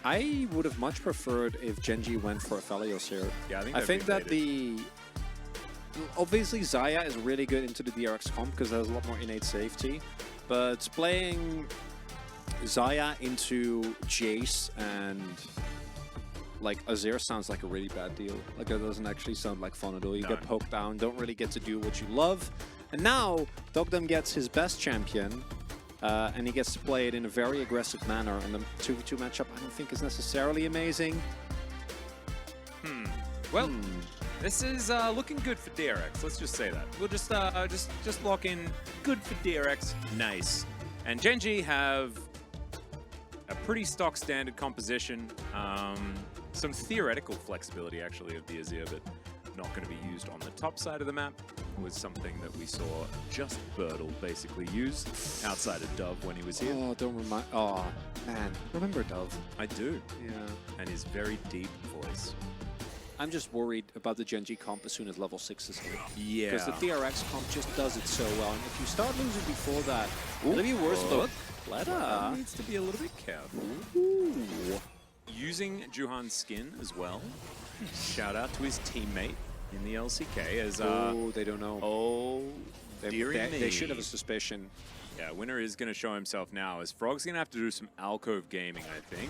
I would have much preferred if Gen.G went for Aphelios here. Yeah, I think that obviously Xayah is really good into the DRX comp because there's a lot more innate safety, but playing Xayah into Jace and like Azir sounds like a really bad deal. Like it doesn't actually sound like fun at all. You get poked down, don't really get to do what you love. And now Dogdom gets his best champion, and he gets to play it in a very aggressive manner. And the 2v2 matchup I don't think is necessarily amazing. Well, this is looking good for DRX. Let's just say that. We'll just lock in good for DRX. Nice. And Gen.G have a pretty stock standard composition. Some theoretical flexibility actually of the Azir, but not going to be used on the top side of the map. Was something that we saw just Birdle basically use outside of Dove when he was here. Oh, don't remind. Oh, man. Remember Dove? I do. Yeah. And his very deep voice. I'm just worried about the Gen.G comp as soon as level 6 is here. Yeah. Because the DRX comp just does it so well. And if you start losing before that, it'll be worse. But Pleta needs to be a little bit careful. Ooh. Using Juhan's skin as well. Shout out to his teammate in the LCK as they don't know. Oh, they should have a suspicion. Yeah, winner is going to show himself now as Frog's going to have to do some alcove gaming, I think.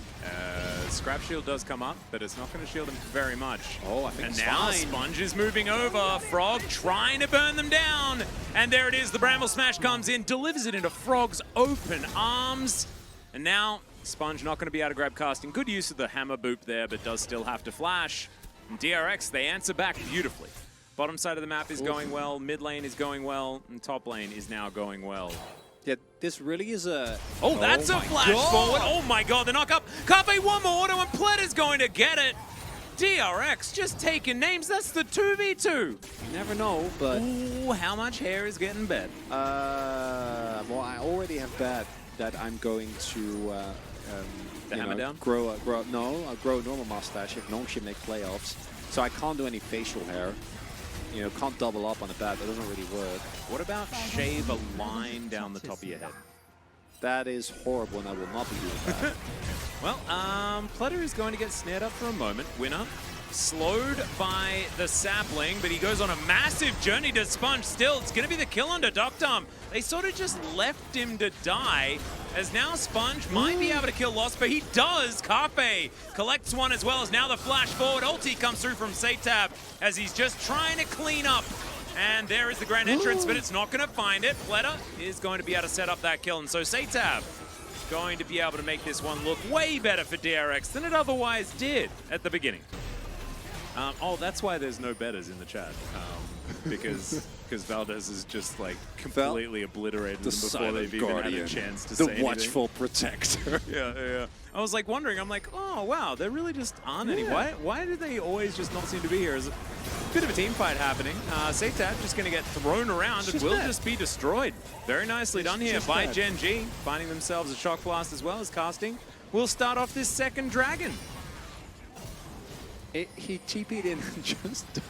Scrap shield does come up, but it's not going to shield him very much. Oh, I think and it's now fine. Sponge is moving over. Frog trying to burn them down. And there it is. The Bramble Smash comes in, delivers it into Frog's open arms. And now Sponge not going to be able to grab casting. Good use of the hammer boop there, but does still have to flash. And DRX, they answer back beautifully. Bottom side of the map is going well. Mid lane is going well. And top lane is now going well. Yeah, this really is a... Oh, that's a flash forward. Oh my god, the knock up. Carpe one more auto and Pleta's going to get it. DRX just taking names. That's the 2v2. You never know, but... Ooh, how much hair is getting bet? Well, I already have bet that I'm going to... hammer down? Grow a normal mustache if Nongshim make playoffs. So I can't do any facial hair. You know, can't double up on a bat. That doesn't really work. What about shave a line down the top of your head? That is horrible, and I will not be doing that. Well, Pleta is going to get snared up for a moment. Winner slowed by the sapling, but he goes on a massive journey to Sponge. Still, it's going to be the kill under Doctom. They sort of just left him to die, as now Sponge might be able to kill Lost, but he does. Carpe collects one as well as now the flash forward. Ulti comes through from Satab as he's just trying to clean up. And there is the grand entrance, but it's not going to find it. Pleta is going to be able to set up that kill, and so Satab going to be able to make this one look way better for DRX than it otherwise did at the beginning. Oh, that's why there's no betters in the chat, because Valdez is just like completely obliterated them before they've even had a chance to say anything. The watchful protector. Yeah. I was like wondering, I'm like, oh wow, there really just aren't any. Why do they always just not seem to be here? There's a bit of a team fight happening. Satab just going to get thrown around and will just be destroyed. Very nicely done here by Gen.G, finding themselves a shock blast as well as casting. We'll start off this second dragon. He TP'd in and just died.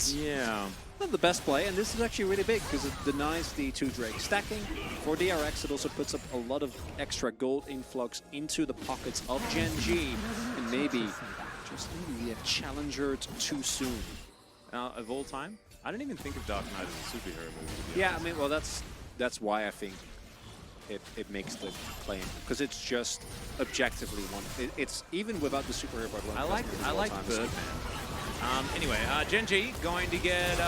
Yeah. Not the best play, and this is actually really big because it denies the 2 Drake stacking. For DRX, it also puts up a lot of extra gold influx into the pockets of Gen.G, and maybe, just maybe, we have challengered too soon. Of all time? I didn't even think of Dark Knight as a superhero movie. Yeah, I mean, well, that's why I think it makes the claim, because it's just objectively one. It's even without the superhero part. I like Birdman. Anyway, Gen.G going to get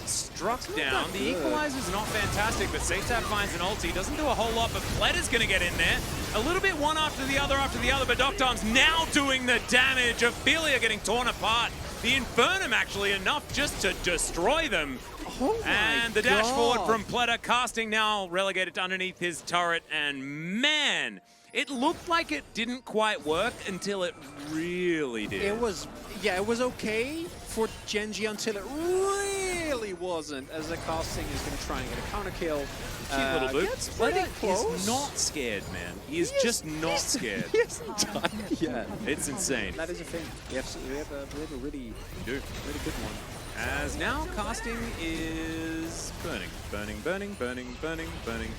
struck down. The equalizer's not fantastic, but Satab finds an ulti. Doesn't do a whole lot, but Pleta's going to get in there. A little bit one after the other, but Doctom's now doing the damage. Ophelia getting torn apart. The Infernum actually enough just to destroy them. Oh and the dash forward from Pleta, casting now relegated to underneath his turret, and man, it looked like it didn't quite work until it really did. It was okay for Gen.G until it really wasn't, as the casting is going to try and get a counter kill. Cute little boot. Pleta is not scared, man. He is just not scared. He hasn't died yet. It's insane. That is a thing. We have a really good one. As now casting is burning.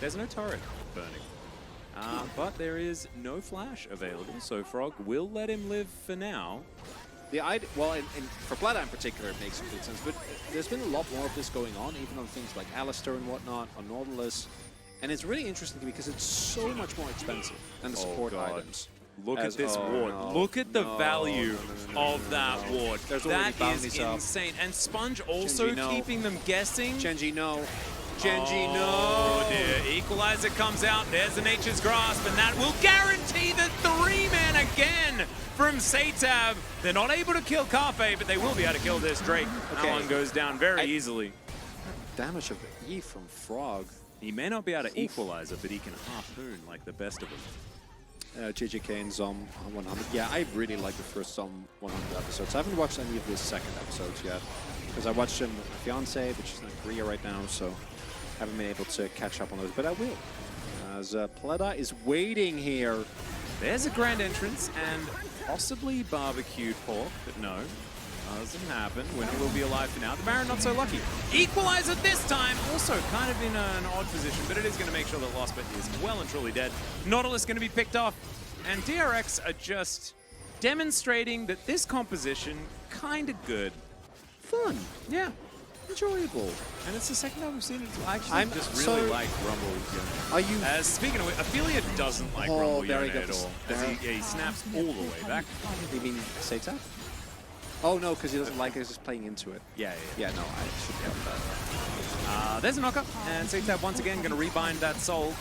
There's no turret burning. But there is no flash available, so Frog will let him live for now. Well, and for Plata in particular, it makes complete sense. But there's been a lot more of this going on, even on things like Alistair and whatnot, on Nautilus. And it's really interesting because it's so much more expensive than the support items. Look at this ward. No, Look at the value of that ward. There's that already is bounties insane. And Sponge also Gen.G, no. keeping them guessing. Gen.G, no. Gen.G, no. Oh dear. Equalizer comes out. There's the Nature's Grasp, and that will guarantee the 3-man again from Satab. They're not able to kill Carpe, but they will be able to kill this Drake. Okay. That one goes down very easily. Damage of the E from Frog. He may not be able to equalize it, but he can harpoon like the best of them. JJK and Zom 100. Yeah, I really like the first Zom 100 episodes. I haven't watched any of the second episodes yet, because I watched them with my fiance, which is in Korea right now, so I haven't been able to catch up on those, but I will. As Pleta is waiting here. There's a grand entrance and possibly barbecued pork, but no, doesn't happen. Winner will be alive for now. The Baron not so lucky. Equalizer this time, also kind of in an odd position, but it is going to make sure that Lost But is well and truly dead. Nautilus going to be picked off, and DRX are just demonstrating that this composition kind of good. Fun. Yeah. Enjoyable. And it's the second time we've seen it. I actually I'm just really so- like Rumble Yone. Are you... Speaking of which, Ophelia doesn't like Rumble there Yone he at goes. all. As he snaps all the way back. You mean Sata? Oh no, because he doesn't like it, he's just playing into it. Yeah. Yeah, no, I should get that. There's a knockup, and Satab once again going to rebind that soul.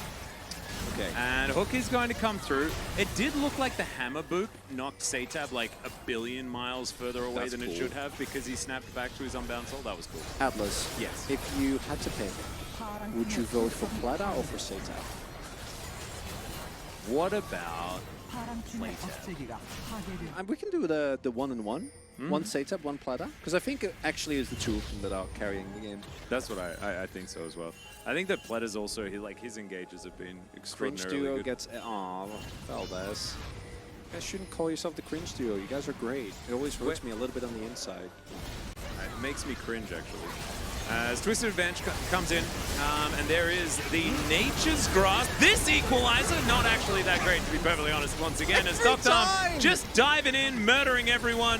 Okay. And Hook is going to come through. It did look like the hammer boop knocked Satab like 1 billion miles further away That's than cool. it should have because he snapped back to his unbound soul. That was cool. Atlas, Yes. if you had to pick, would you vote for Plata or for Sata? What about Playtab? We can do the 1-on-1. One Sata, one Plata. Because I think it actually is the two of them that are carrying the game. That's what I think so as well. I think that Pleta's also, his engages have been Cringe extraordinarily duo good. gets... Aw, Valdez. You guys shouldn't call yourself the cringe duo. You guys are great. It always hurts me a little bit on the inside. It makes me cringe, actually. As Twisted Revenge comes in, and there is the Nature's Grasp. This equalizer, not actually that great, to be perfectly honest, once again, as Doctom just diving in, murdering everyone.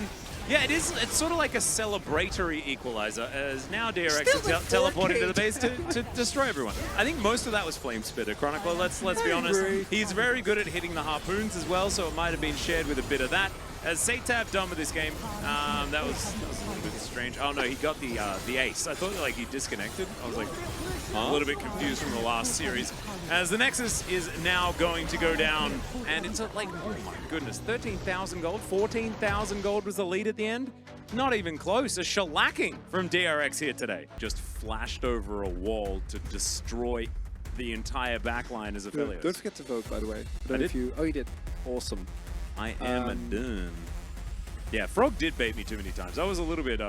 Yeah, it is. It's sort of like a celebratory equalizer, as now DRX is teleporting to the base to destroy everyone. I think most of that was Flame Spitter. Chronicler, let's be honest, he's very good at hitting the harpoons as well, so it might have been shared with a bit of that. As Satab done with this game, that was a little bit strange. Oh no, he got the ace. I thought like he disconnected. I was like a little bit confused from the last series. As the Nexus is now going to go down, and it's like, oh my goodness, 13,000 gold, 14,000 gold was the lead at the end. Not even close. A shellacking from DRX here today. Just flashed over a wall to destroy the entire backline as affiliates. Don't forget to vote, by the way. I did. Oh, you did. Awesome. I am a done. Yeah, Frog did bait me too many times. I was a little bit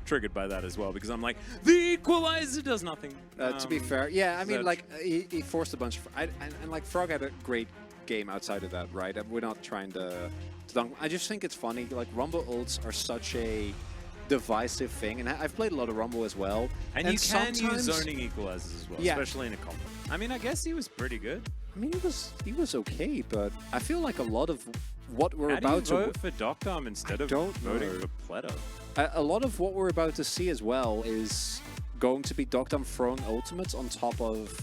triggered by that as well because I'm like, the equalizer does nothing. To be fair, yeah, I mean, that- like, he forced a bunch of... And like, Frog had a great game outside of that, right? We're not trying to dunk. I just think it's funny. Like, Rumble ults are such a divisive thing, and I've played a lot of Rumble as well. And you can use sometimes- zoning equalizers as well, Yeah. especially in a combo. I mean, I guess he was pretty good. I mean, he was okay, but I feel like a lot of what we're How do about you to... vote for Doctom instead of don't voting know. for Pleto? A lot of what we're about to see as well is going to be Doctom throwing ultimates on top of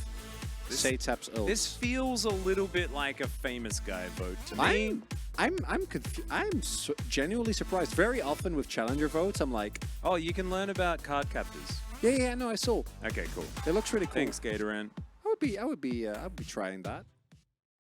Satab's ult. This feels a little bit like a famous guy vote to me. I'm genuinely surprised. Very often with challenger votes, I'm like, Oh, you can learn about card captors. yeah, no, I saw. Okay, cool. It looks really cool. Thanks, Gatoran. I would be trying that.